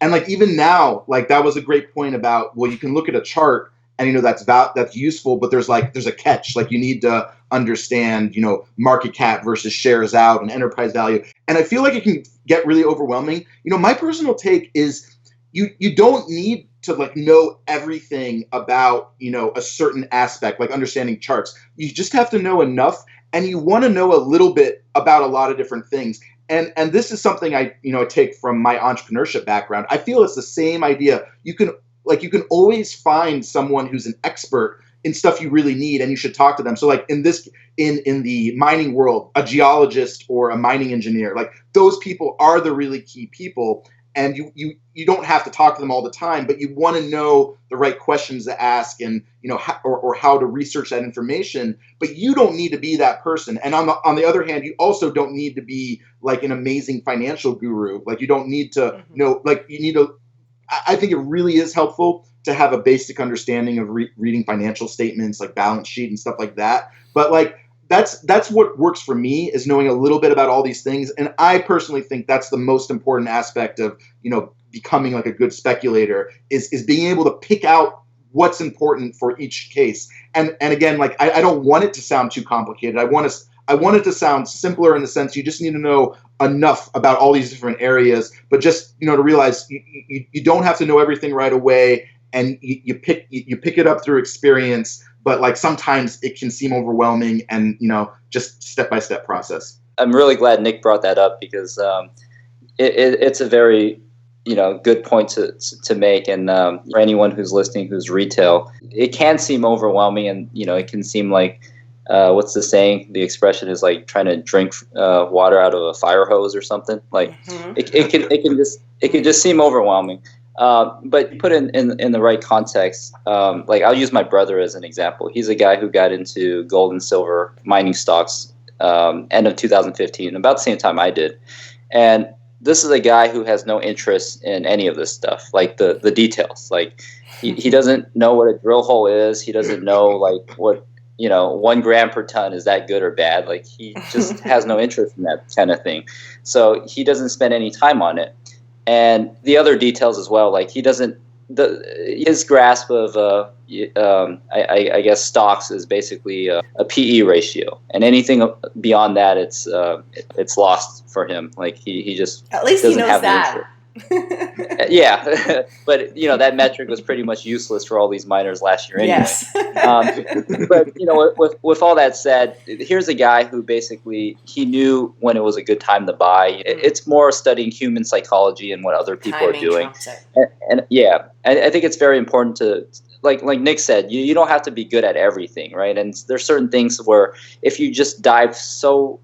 And like even now, like that was a great point about, well, you can look at a chart and that's useful, but there's a catch. Like you need to understand, market cap versus shares out and enterprise value. And I feel like it can get really overwhelming. My personal take is you don't need to like know everything about, a certain aspect, like understanding charts. You just have to know enough, and you want to know a little bit about a lot of different things. And this is something I take from my entrepreneurship background. I feel it's the same idea. You can always find someone who's an expert in stuff you really need, and you should talk to them. So like in the mining world, a geologist or a mining engineer, like those people are the really key people. And you don't have to talk to them all the time, but you want to know the right questions to ask, and or how to research that information. But you don't need to be that person. And on the other hand, you also don't need to be like an amazing financial guru. Like you don't need to know. Like you need to. I think it really is helpful to have a basic understanding of reading financial statements, like balance sheet and stuff like that. But like that's what works for me, is knowing a little bit about all these things. And I personally think that's the most important aspect of, becoming like a good speculator is being able to pick out what's important for each case. And again, like I don't want it to sound too complicated. I want it to sound simpler, in the sense you just need to know enough about all these different areas, but just, to realize you don't have to know everything right away, and you pick it up through experience. But like sometimes it can seem overwhelming, and just step-by-step process. I'm really glad Nick brought that up, because it's a very good point to make. And for anyone who's listening who's retail, it can seem overwhelming, and it can seem like what's the saying? The expression is like trying to drink water out of a fire hose or something. Like it can just seem overwhelming. But put in the right context, like I'll use my brother as an example. He's a guy who got into gold and silver mining stocks end of 2015, about the same time I did. And this is a guy who has no interest in any of this stuff, like the details. Like he doesn't know what a drill hole is. He doesn't know like what 1 gram per ton is that good or bad. Like he just has no interest in that kind of thing. So he doesn't spend any time on it. And the other details as well, like he doesn't, his grasp of, I guess stocks is basically a PE ratio, and anything beyond that, it's lost for him. Like he just at least doesn't he knows have that. Yeah, but that metric was pretty much useless for all these miners last year anyway. Yes. But with all that said, here's a guy who basically he knew when it was a good time to buy. It's more studying human psychology and what other people are doing. And yeah, I think it's very important to, like Nick said, you don't have to be good at everything, right? And there's certain things where if you just dive so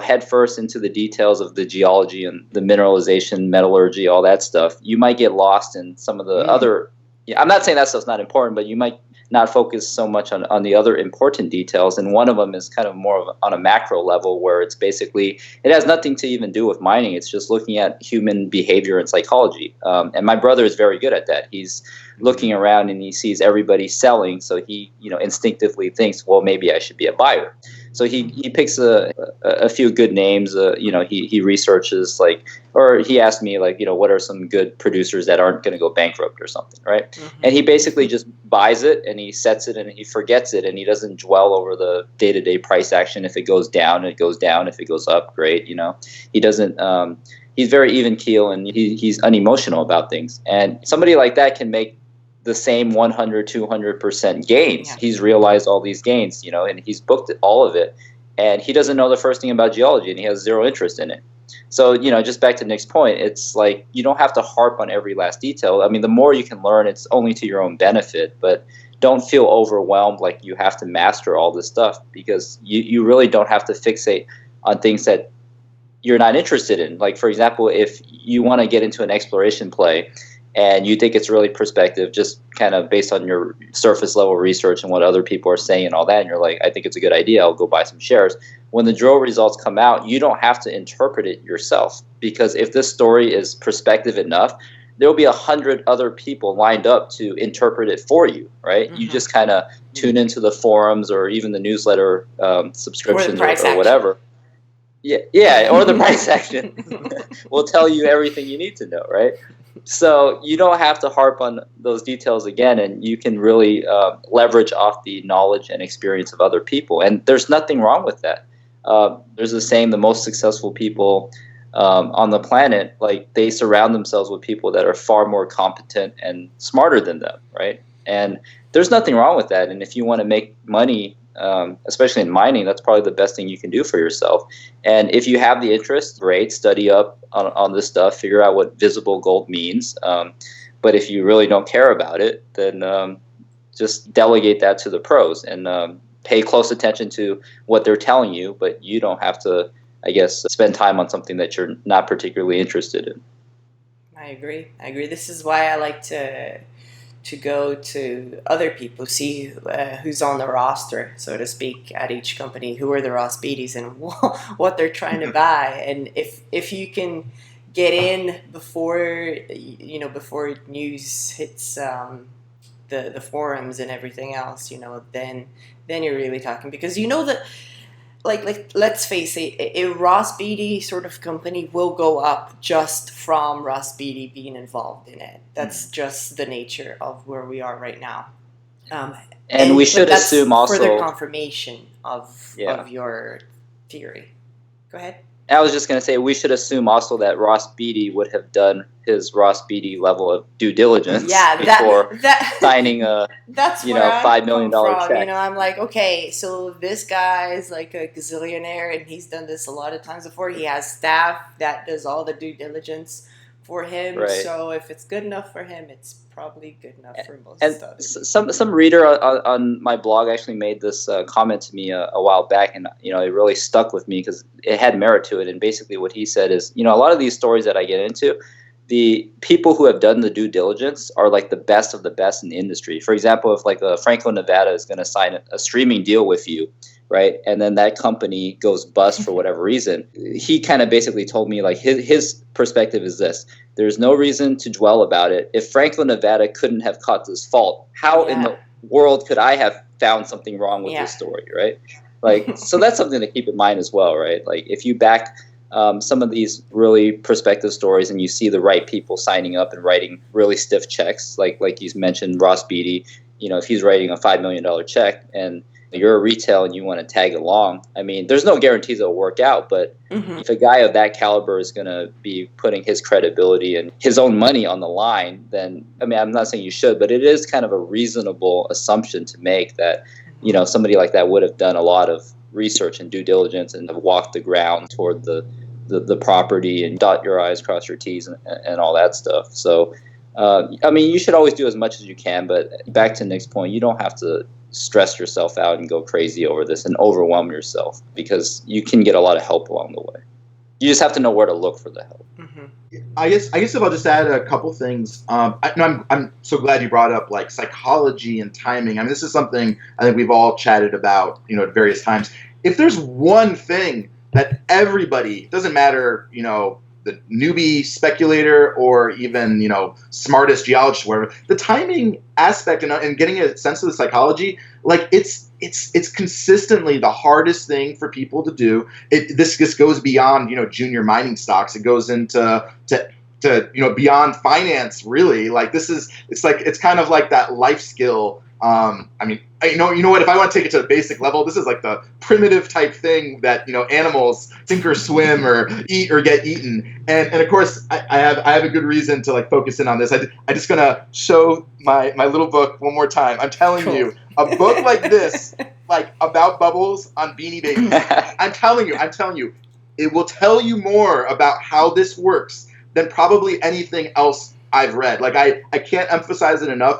headfirst into the details of the geology and the mineralization, metallurgy, all that stuff, you might get lost in some of the other. I'm not saying that stuff's not important, but you might not focus so much on the other important details. And one of them is kind of more of on a macro level, where it's basically, it has nothing to even do with mining. It's just looking at human behavior and psychology. And my brother is very good at that. He's looking around and he sees everybody selling. So he, instinctively thinks, well, maybe I should be a buyer. So he picks a few good names. He researches, or he asked me what are some good producers that aren't going to go bankrupt or something, right? Mm-hmm. And he basically just buys it and he sets it and he forgets it, and he doesn't dwell over the day-to-day price action. If it goes down, it goes down. If it goes up, great. He doesn't. He's very even keel, and he's unemotional about things. And somebody like that can make the same 100, 200% gains. Yeah. He's realized all these gains, and he's booked all of it. And he doesn't know the first thing about geology, and he has zero interest in it. So, just back to Nick's point, it's like you don't have to harp on every last detail. I mean, the more you can learn, it's only to your own benefit. But don't feel overwhelmed like you have to master all this stuff, because you really don't have to fixate on things that you're not interested in. Like, for example, if you want to get into an exploration play, and you think it's really prospective, just kind of based on your surface level research and what other people are saying and all that, and you're like, I think it's a good idea, I'll go buy some shares. When the drill results come out, you don't have to interpret it yourself, because if this story is prospective enough, there will be 100 other people lined up to interpret it for you, right? Mm-hmm. You just kind of tune into the forums or even the newsletter subscriptions or whatever. Yeah, or the price action will tell you everything you need to know, right? So you don't have to harp on those details again, and you can really leverage off the knowledge and experience of other people. And there's nothing wrong with that. There's a saying: the most successful people on the planet, like, they surround themselves with people that are far more competent and smarter than them, right? And there's nothing wrong with that. And if you want to make money, especially in mining, that's probably the best thing you can do for yourself. And if you have the interest, great, study up on this stuff, figure out what visible gold means. But if you really don't care about it, then just delegate that to the pros and pay close attention to what they're telling you, but you don't have to, I guess, spend time on something that you're not particularly interested in. I agree. This is why I like to go to other people, see who's on the roster, so to speak, at each company, who are the Ross Beatties and what they're trying to buy. And if you can get in before news hits the forums and everything else, then you're really talking, because that, like let's face it, a Ross Beatty sort of company will go up just from Ross Beatty being involved in it. That's just the nature of where we are right now. And we should assume also further confirmation of your theory. Go ahead. I was just going to say, we should assume also that Ross Beatty would have done his Ross Beatty level of due diligence before signing a $5 million check. I'm like, okay, so this guy's like a gazillionaire, and he's done this a lot of times before. He has staff that does all the due diligence for him. Right. So if it's good enough for him, it's probably good enough for most and stuff. Some reader on my blog actually made this comment to me a while back, and it really stuck with me because it had merit to it. And basically what he said is, a lot of these stories that I get into, the people who have done the due diligence are like the best of the best in the industry. For example, if like Franco-Nevada is going to sign a streaming deal with you, right, and then that company goes bust for whatever reason, he kind of basically told me, like, his perspective is this: there's no reason to dwell about it. If Franco-Nevada couldn't have caught this fault, how in the world could I have found something wrong with this story, right? Like, so that's something to keep in mind as well, right? Like, if you back some of these really prospective stories and you see the right people signing up and writing really stiff checks, like you mentioned, Ross Beatty, if he's writing a $5 million check and you're a retail and you want to tag along, I mean, there's no guarantees it'll work out, but if a guy of that caliber is going to be putting his credibility and his own money on the line, then, I mean, I'm not saying you should, but it is kind of a reasonable assumption to make that, somebody like that would have done a lot of research and due diligence and have walked the ground toward the property and dot your I's, cross your T's and all that stuff. So, I mean, you should always do as much as you can, but back to Nick's point, you don't have to stress yourself out and go crazy over this and overwhelm yourself, because you can get a lot of help along the way. You just have to know where to look for the help. I guess if I'll just add a couple things. I'm so glad you brought up like psychology and timing. I mean, this is something I think we've all chatted about, at various times. If there's one thing that everybody, doesn't matter, the newbie speculator or even, smartest geologist, whatever, the timing aspect and getting a sense of the psychology, like it's consistently the hardest thing for people to do. This goes beyond, junior mining stocks. It goes into beyond finance, really. Like it's kind of like that life skill. I mean, you know what? If I want to take it to the basic level, this is like the primitive type thing that animals sink or swim or eat or get eaten. And of course, I have a good reason to like focus in on this. I'm just gonna show my little book one more time. I'm telling you, a book like this, like about bubbles on Beanie Babies. I'm telling you, it will tell you more about how this works than probably anything else I've read. Like I can't emphasize it enough.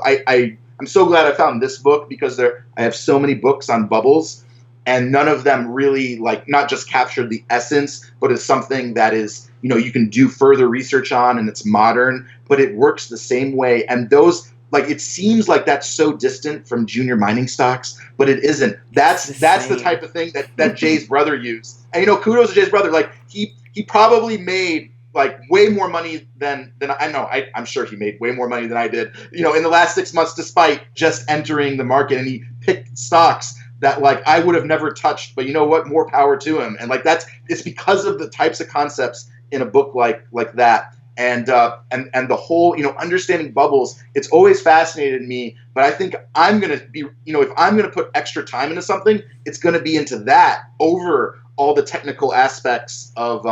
I'm so glad I found this book, because I have so many books on bubbles, and none of them really like not just captured the essence, but is something that is, you can do further research on, and it's modern, but it works the same way. And those, like, it seems like that's so distant from junior mining stocks, but it isn't. That's the type of thing that Jay's brother used. And kudos to Jay's brother. Like he probably made like way more money than I know. I'm sure he made way more money than I did, in the last 6 months, despite just entering the market. And he picked stocks that like I would have never touched, but you know what, more power to him. And like it's because of the types of concepts in a book like that. And the whole, understanding bubbles, it's always fascinated me, but I think I'm going to be, if I'm going to put extra time into something, it's going to be into that over all the technical aspects of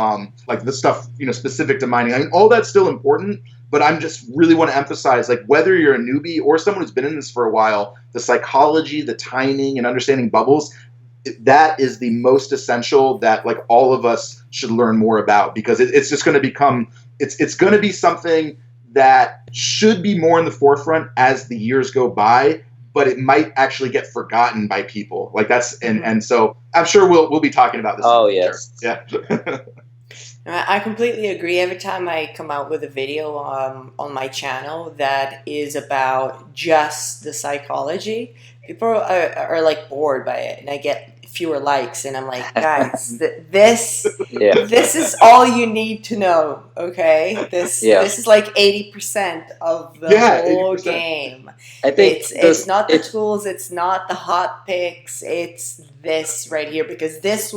like the stuff, specific to mining. I mean, all that's still important, but I'm just really want to emphasize, like, whether you're a newbie or someone who's been in this for a while, the psychology, the timing, and understanding bubbles, that is the most essential that like all of us should learn more about, because it's just going to become, it's going to be something that should be more in the forefront as the years go by, but it might actually get forgotten by people. Like that's, and so I'm sure we'll be talking about this. Oh, yes. Yeah. I completely agree. Every time I come out with a video on my channel that is about just the psychology, people are like bored by it, and I get fewer likes, and I'm like, guys, this is all you need to know. Okay, this is like 80% of the whole 80%. Game. I think it's not the tools, it's not the hot picks, it's this right here, because this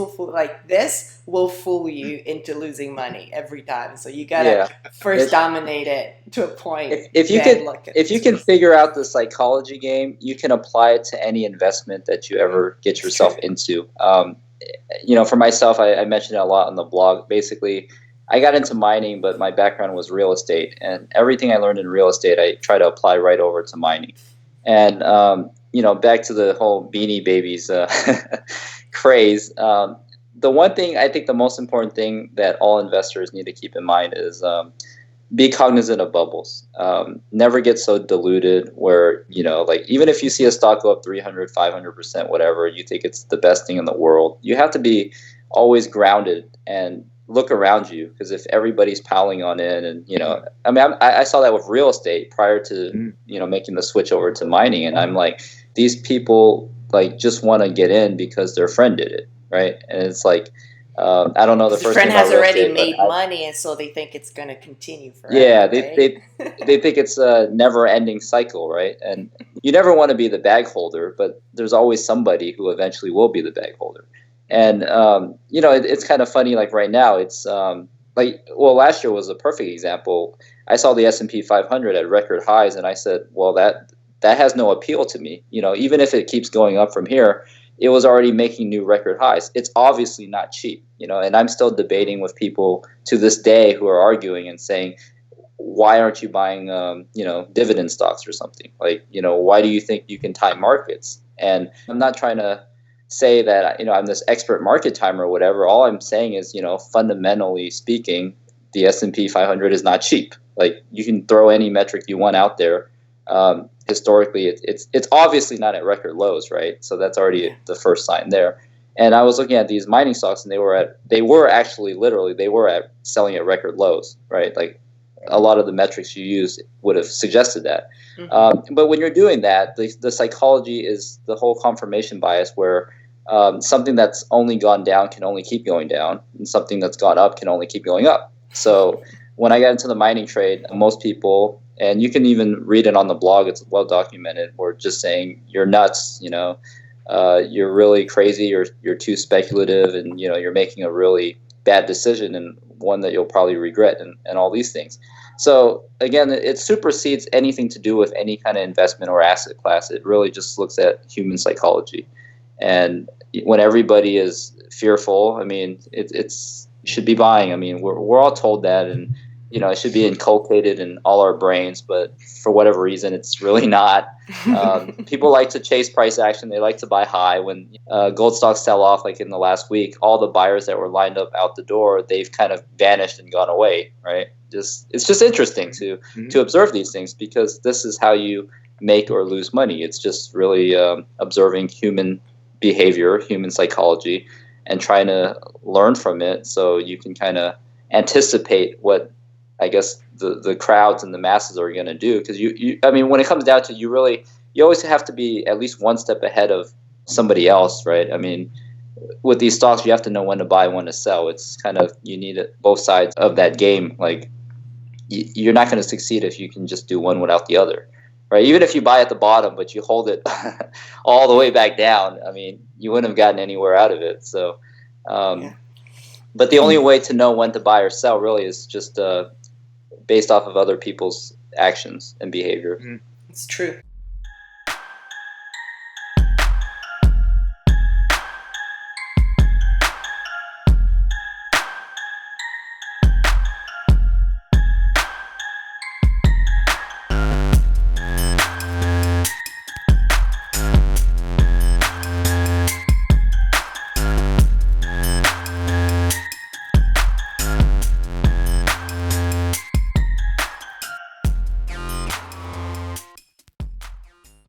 will fool you into losing money every time. So you gotta first dominate it to a point. If you can figure out the psychology game, you can apply it to any investment that you ever get yourself into. For myself, I mentioned it a lot on the blog. Basically, I got into mining, but my background was real estate, and everything I learned in real estate, I try to apply right over to mining. And back to the whole Beanie Babies craze. The one thing, I think the most important thing that all investors need to keep in mind is be cognizant of bubbles. Never get so diluted where, like, even if you see a stock go up 300, 500%, whatever, you think it's the best thing in the world, you have to be always grounded and look around you, because if everybody's piling on in, and, I saw that with real estate prior to, making the switch over to mining. And I'm like, these people like just want to get in because their friend did it. Right. And it's like, I don't know. The first friend thing has already made money, and so they think it's going to continue forever. Yeah, they think it's a never-ending cycle, right? And you never want to be the bag holder, but there's always somebody who eventually will be the bag holder. And it's kind of funny. Like right now, it's last year was a perfect example. I saw the S&P 500 at record highs, and I said, well, that has no appeal to me. Even if it keeps going up from here, it was already making new record highs. It's obviously not cheap, and I'm still debating with people to this day who are arguing and saying, why aren't you buying, dividend stocks or something? Like, why do you think you can time markets? And I'm not trying to say that, I'm this expert market timer or whatever. All I'm saying is, fundamentally speaking, the S&P 500 is not cheap. Like, you can throw any metric you want out there. Historically, it's obviously not at record lows, right? So that's already the first sign there. And I was looking at these mining stocks, and they were actually selling at record lows, right? Like a lot of the metrics you use would have suggested that. Mm-hmm. But when you're doing that, the psychology is the whole confirmation bias, where something that's only gone down can only keep going down, and something that's gone up can only keep going up. So when I got into the mining trade, most people, and you can even read it on the blog, it's well documented, we're just saying, you're nuts, you're really crazy, you're too speculative, and you're making a really bad decision, and one that you'll probably regret, and all these things. So again, it supersedes anything to do with any kind of investment or asset class. It really just looks at human psychology. And when everybody is fearful, it's you should be buying. We're all told that, and it should be inculcated in all our brains, but for whatever reason, it's really not. People like to chase price action. They like to buy high. When gold stocks sell off, like in the last week, all the buyers that were lined up out the door, they've kind of vanished and gone away, right? It's just interesting to observe these things, because this is how you make or lose money. It's just really observing human behavior, human psychology, and trying to learn from it, so you can kind of anticipate what, I guess, the crowds and the masses are going to do. Because when it comes down to, you always have to be at least one step ahead of somebody else, right? With these stocks, you have to know when to buy, when to sell. It's kind of, you need both sides of that game. Like, you're not going to succeed if you can just do one without the other. right? Even if you buy at the bottom, but you hold it all the way back down, I mean, you wouldn't have gotten anywhere out of it. So, but the only way to know when to buy or sell really is just based off of other people's actions and behavior. It's true.